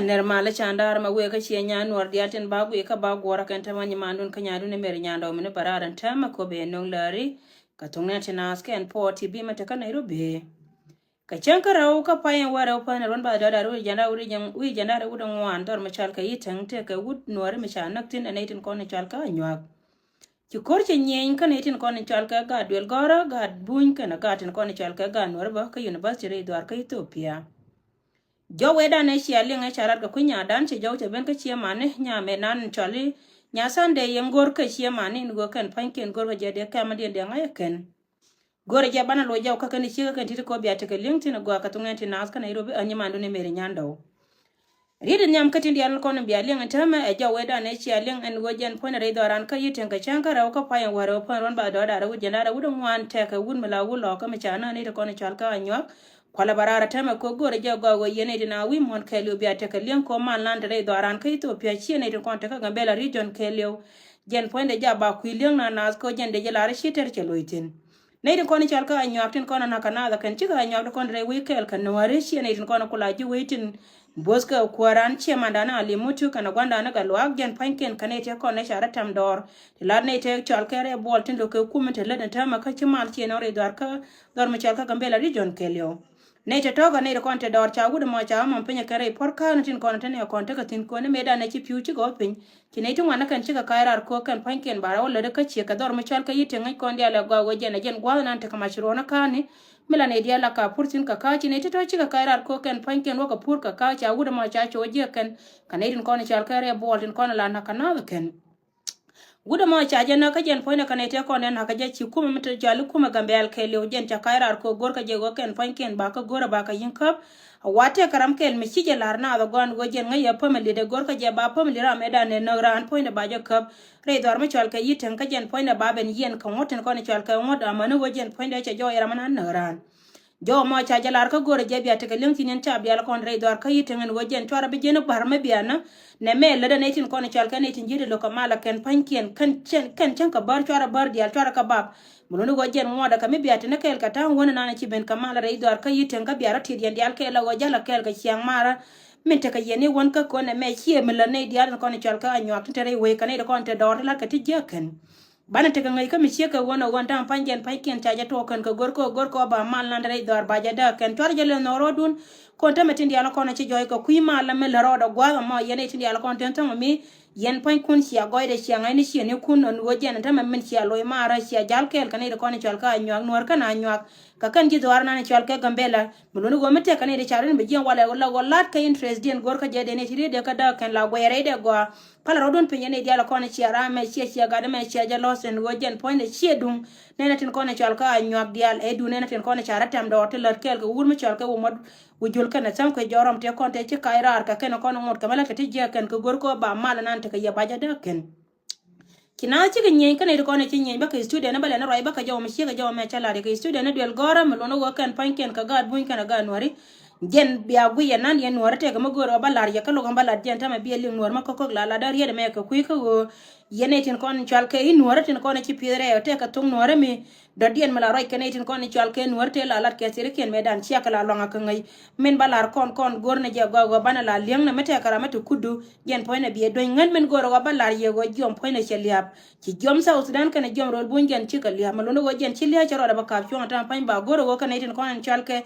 ner mala chandar ma we ka che nyan war diaten ba we ka ba gora kan ta manya mandun ka nyadu ne mer nyando mene bararan ta ma ko be nong lari ka tungne tinas ken po ti bi mata ka Nairobi ka chankara ka payen wara pa na ron ba da ru jana uri jang wi jana ru dong wan dor ma chal ka yitang te ka wut nuar ma cha nak tin anatin ko ne chal ka nyak ki kor che nyen ka ne tin ko ne chal ka ga dwel gora ga buñ ka na ga tin ko ne chal ka ga nuar ba ka university re dwar ka Ethiopia jo weda ne chia linga charat ka kunya dan che jo che ben ka chia mane nya me nan chali nya sande yengor ka chia mane ngo kan panken gor ga jede ka ma de nga ken gor ja bana lo ja ka kan chia ka tit ko biya te ka lingti na go ka tungen tin nas ka Nairobi anyi mandu ne mere nyando ride nyam ka tin dial ko ne biya linga tama e jo weda ne chia ling en go jen pon re doran ka yiten ka chanka ra ka pa yan waro pon ron ba do da ra jena ra wudun wan te ka wun mala wulo ka ma chana ne ko ne chal ka anyo kwala barara tama ko gore jago go yene dina wi mon kelio biya te kalien ko man land re doran ka Ethiopia chiene de konta ka gambela region kelio jen poinde jaba kuilien na nas ko jen de jelare shiter cheloitin ne de koni chalka anyaptin kona na kanada kan chiga anyap kon re wi kel kan ware chiene de kona kula ji waitin boska kwaran che mandana ali mutu kana gwanda na galwag jen panken kanete kona shara tam dor lar ne te chalka re boltin lo ke kumete le tama ka chimal chiene re dor ka dor ma chalka gambela region kelio ne te toga ne kon te dor cha gudu mo cha mo penya kare porka na tin kon te ne kon te ka tin ko ne meda na chi piu chi go pin ki ne tun wana kan chi ka kairar ko kan panken bara wala de ka chi ka dor mo chal ka yite ngai kon dia la gwa go jena jen gwa na te ka mashiro na kani mila ne dia la ka purtin ka ka chi ne te to chi ka kairar ko kan panken wo ka pur ka ka cha gudu mo cha cho je kan ne tin kon chal kare bol tin kon la na kana ken guda mo chaje na ka jen poina kanete ko ne na ka je chi kuma mita jalu kuma gambe al kele jen cha kairar ko gor ka je go ken panken ba ka gora ba ka yinkap wate karam kel mi chi je lar na do gon go jen ngaya pameli de gor ka je ba pameli ra meda ne no ran poina ba je kap re dor ma chal ka yiten ka jen poina ba ben yen ka ngoten ko ne chal ka ngod amana go jen poina cha jo era man no ran jo mo cha jalar ka gore je biya te kalin tinin cha biya kon re dor ka yiten ngo jen twara bi jen bar ma biya na ne me le da netin kon chal ka netin jiri lo ka mala ken panken kan chen ka bar twara bar dial twara ka bab muno go jen mo da ka mi biya te ne kel ka tan wona na ci ben ka mala re dor ka yiten ka biya rati dial dial ke la go jala kel ka chiang mara min te ka yene won ka ko ne me chie me le ne dial kon chal ka anyo te re we ka ne kon te dor la ka ti jaken bana te ngai ka mi che ka wona gon tan panjen panken cha ja to kan ka gor ko ba mal nan re dor ba ja da kan tor jele no rodun kon ta metin dia la kon ci joy ko kui ma la me la rodo gwa ma yene tin dia la kon tan mi yen pan kun sia goide sia ngai ni sia ne kun on wo jen ta men sia loy ma ra sia jal kel kan re kon chal ka nyak nor kana nyak ka kan ji dor nan chal ka gambela mulunu go mete kan re charin be jen wala lat ka interest den gor ka je de ne ti de ka da kan la go yere de go pala rodun pinye ne dia la kon sia ra me sia ga de me sia ja losen go jen point sia dum ne na tin kon chal ka nyak dial e du ne na tin kon chara tam do te lat kel go wur me chal ka wo mod wujul kana sam ko jorom te kon te ci kairar ka ken kon ngot kamala ka ti je ken ko gor ko ba mala nan te ka ya baja da ken kina ci ganye kana ko ne ci nyen ba ka studio na bale na roi ba ka jaw mi ci ga jaw me chala de ka studio na del gora me lono go ken panken ka gad bun kana ga nori jen biya guye nan yen nuwar te ga magoro balar ya kalo balar jen tama biya ling nuwar makko la la dar yede me ka kuy ko yene tin kon chal ke nuwar tin kon ci pire te ka tung nuwar mi do dien mala roy kene tin kon chal ke nuwar te la lat ke sire ken medan ci akala longa ka ngai men balar kon gorne je go bana la liang na mete kara mate kudu jen poina biya do ngan men goro go balar ye go jom poina cheliap ci jom sa Sudan kana jom rol bun jen ci ka liya malono go jen ci liya charo da ba ka fion tan pan ba goro go kene tin kon chal ke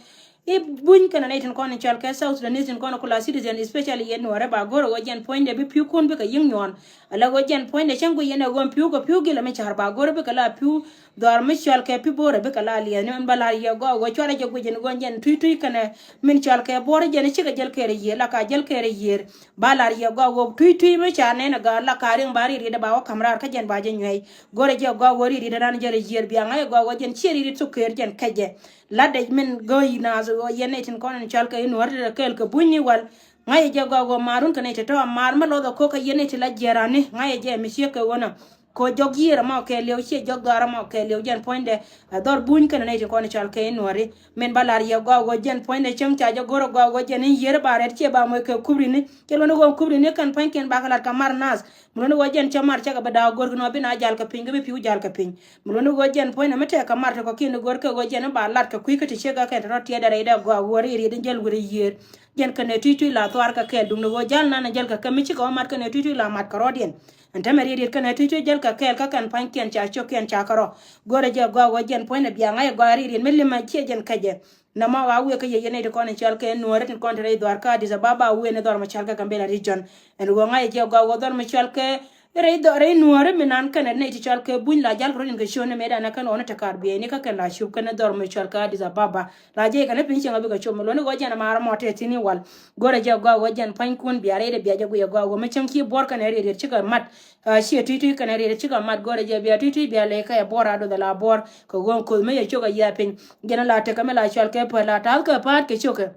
e buñ kana netin kon chal ka South Sudanese kon kula citizen especially yen wara ba goro wajen point de bi piu kun bi ka yin yon ala wajen point de changu yen gon piu ko piu gila me char ba goro bi kala piu dor mi chal ka pi bore bi kala li ne bala ye go go chora je gujen gon jen tui kana min chal ka bore je ne chiga jel kere ye la ka jel kere ye bala ye go tui me char ne na ga la ka ring bari ri da ba wa kamrar ka jen ba jen yoy gore je go wori ri da nan jere ye bi anga go wajen cheri ri tuker jen kaje ladde min goyi na zo yene tin kon chal ka in warde kel ka bunni wal ngaye je go marun ka ne to mar ma lo ko ka yene ti la jerani ngaye je mi she ka wona ko jogira ma ke lew che jogara ma ke lew jen poinde dor buñ ka ne ti kon chal ka in wari men balar ye go jen poinde chang cha je goro go jen yer baret che ba mo ke kubri ni ke lo no go kubri ni kan panken ba kala ka mar nas muno go jen chamar cha ga bada gor no bina jal ka pinga bi piu jal ka pin muno go jen poinde mate ka mar ko kin gor ka go jen ba lat ka kuy ka ti che ga ka ro ti da re da go wori ri den jel wori yer jen kane tutu la twar ka kel dung no jal na jal ka kamichi ko mat kane tutu la mat karodien anta mari dir kane tutu jal ka kel ka kan panken cha choken cha karo gore je go wo jen point biya ngai go ri rin meli ma che jen kaje na ma wa we ka ye ne de kon chal ke nuore tin kon re dwar ka Addis Ababa we ne dor ma chal ka Gambela region en go ngai je go dor ma chal ke re nuore minan kan ne ti chal ke buñ la jal rin ke shone me da na kan ona takar bi ni ka kan la shub kan dor ma chal ka Addis Ababa la je kan pin chenga bi ka chomo lo ne go jana mara mote tini wal gore je go jen pan kun bi are de bi je go ma chem ki bor kan re de chika mat shi tutu kan re de chika mat gore je bi tutu bi le ka bor ado da la bor ko gon ko me ye choga ya pin gena la te kamela chal ke pa la tal ka pat ke choka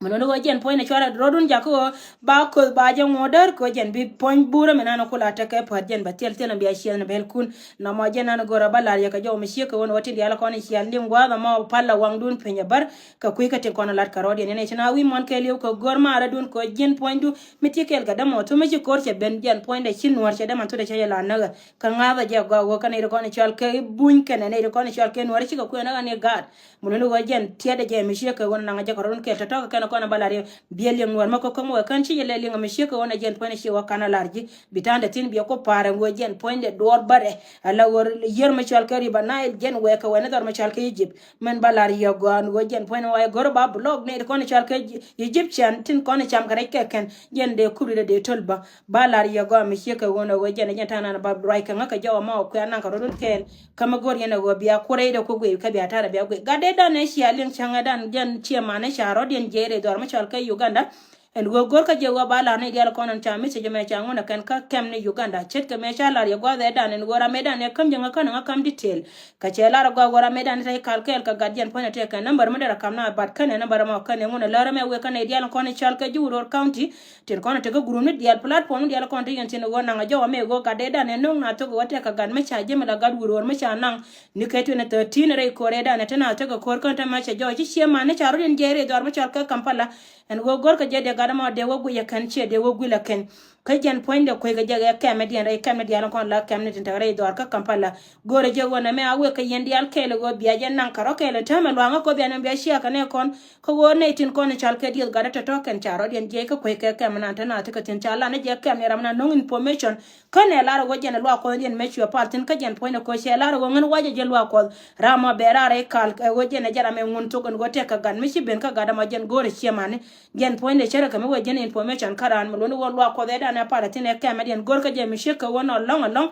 manono go jen point chara rodun jako ba ko ba je modar ko jen bi point bura menano kula ta ke pa jen ba tel tel bi asiel na bel kun na ma jen na gora bala ya ka jo mi shi ko won wati di ala ko ni siel lim gwa ma palla wangdun penya bar ka kuy ka te kono lat karodi ne china wi mon ke lew ko gorma ara dun ko jen point du mitikel ga damo to meji kor che ben jen point de chin war che dama to de che la na ka nga je go ka ne ko ni chal ke buñ ke ne ko ni chal ke no ri ko ko na ne gad manono go jen tiede je mi shi ko won na ga ko ron ke to ka kona balare biel ngor mako ko mo kan ci yele linga mi sheko wona jen point ci wakana larji bitande tin biya ko pare ngo jen point de dor bare ala wor yer ma chal kari banail jen we ka wona dor ma chal ke Egypt men balare yo go an go jen point way gor ba blog ne ko ne chal ke Egyptian tin ko ne cham kare ke ken jen de kubri de tolba balare yo go mi sheko wona go jen tana na ba rai kan ka jawa ma ko nan ka rodun ken kama gor yana go biya kore de ko go ka biya tara biya go gade da ne shi alin changa dan jen ci ma ne sharo den jere dor ma chal ke Uganda en go gor ka je wa bala ne dial konon chami se jeme chango na kan ka kem ne Uganda chet ke me chala ya go da dan en gora medan ne kam janga kan ngam detail ka chela go gora medan tay kalkel ka gadien pona te kan number me dara kam na bat kan number ma kan ngona lara me we kan dial konon chal ka juro county ten kono te go guru ne dial platform dial konon te yen go na nga jo me go ka de dan ne no na to go te ka gan me cha jeme la gad guru me cha nan ni ke to ne 13 re ko re dan te na te go kor kan ta ma cha jo chi shema ne charo den jere dor ma chal ka Kampala en go gor ka je de gadama de wogu ya kan che de wogu la ken ka jen point de ko ga je ka me dian re ka me dian kon la kam ne tin tare dor ka Kampala gore je wona me awe ka yen dial kele go biya jen nan karo kele tama lo nga ko biya ne biya shi ka ne kon ko go ne tin kon chal ke dial gada to ken charo den je ka ko ka me nan tana ta ka tin chala ne je ka me ramna no information kan ne la ro jen lo ko den me chu partin ka jen point ko she la ro ngan waje je lo ko rama berare kal go jen jara me ngun to go te ka gan mi shi ben ka gada ma jen gore shi mane gen point de chere kame we gen information karan mo no wa ko da na para tin e kame den gor ka je mi sheka wono long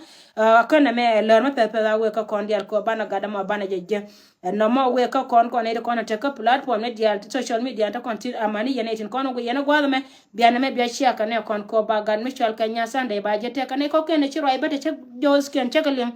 kana me ler me pepe da we ka kon dial ko bana gada ma bana je no mo we ka kon ne de kon te ka platform ne dial social media ta kon ti amani yene tin kon go yene gwa me biana me bia shia ka ne kon ko ba gan mi chal ka nya sande ba je te ka ne ko ken chiro ai bete che jos ken chekalin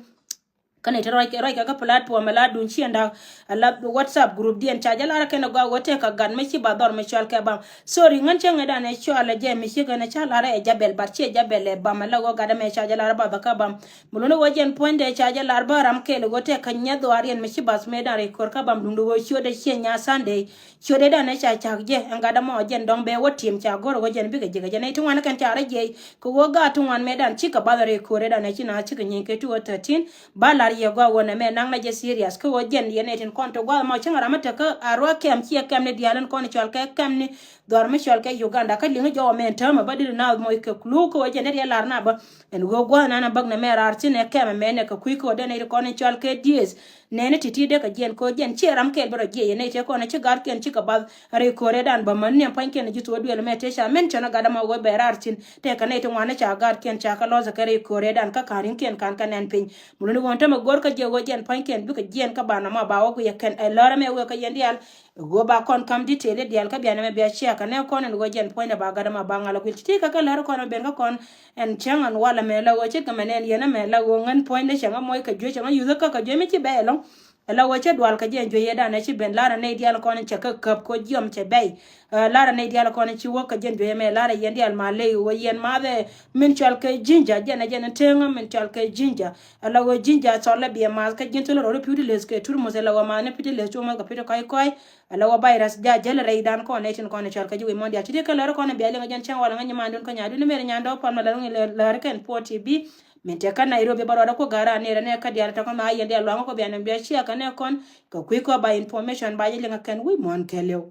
kane te roi ka platform la dun chi anda la WhatsApp group dien cha jala ken go wote ka gan me chi ba dor me chal ke bam sorry ngan che ngada ne cho ala je me chi kana cha la re jabel bar che jabel e bam la go gada me cha jala ba ka bam mulo wojen point de cha jala ba ram ke le gote ka nya do arien me chi bas me da re kor ka bam dum do wo chi de che nya sande chi de da ne cha cha je ngada mo jen dong be wotim cha gor wojen bi ga je ne tu wan kan cha re je ko wo ga tu wan me dan chi ka ba re kore da ne chi na chi ka nyin ke tu 13 ba la ye go wona me nang na je serious ko jen ye ne tin konto go ma changara mata ka arwa kem chi kem ne dialan kon chol ka kem ni dor me chol ka Uganda ka linga jo me tama badir na mo ke klu ko je ne ya lar na ba en go go na na bag na me rar tin e kem me ne ka ku ko de ne kon chol ka dies ne ne titi de ka jen ko jen chi ram ke bro je ne te ko na chi gar ken chi ka ba re ko re dan ba man ne pan ken ji to duel me te sha men chana ga da ma go be rar tin te ka ne te wana cha gar ken cha ka lo za ka re ko re dan ka karin ken kan kan en pin mun ne wonta ma gor ka je go jen pan ken bu ka jen ka ba na ma ba wo ku ya ken e lora me wo ka yen dial go ba kon kam detail dial ka bi na me be chi ka ne kon go jen point ba ga da ma ba ngala ku ti ka ka lor kon ben ka kon en changan wala me la wo chi ka menen yena me la wo ngan point de changa moy ka jo changa yu ka jo me chi be lo la wache dwal ka jen jo yeda na chi ben lara ne dial kon che ka kap ko jiom che bay lara ne dial kon chi wo ka jen jo me lara yen dial ma le wo yen ma de min chal ka jinja jen jen tenga min chal ka jinja la wo jinja so la bi ma ka jen to ro pi les ke tur mo se la wo ma ne pi les to ma ka pi kai kai la wo virus ja jel re dan kon ne tin kon chal ka ji mo dia chi ka lara kon bi ale jen chan wala ngani ma ndon ka nyaadu ne mere nyando pa ma la ken poti bi mente ka Nairobi baro ko gara ne ne ka dial ta ko ma yende lo ko bi an bi chi ka ne kon ko ku ko ba information ba yele kan wi mon kelew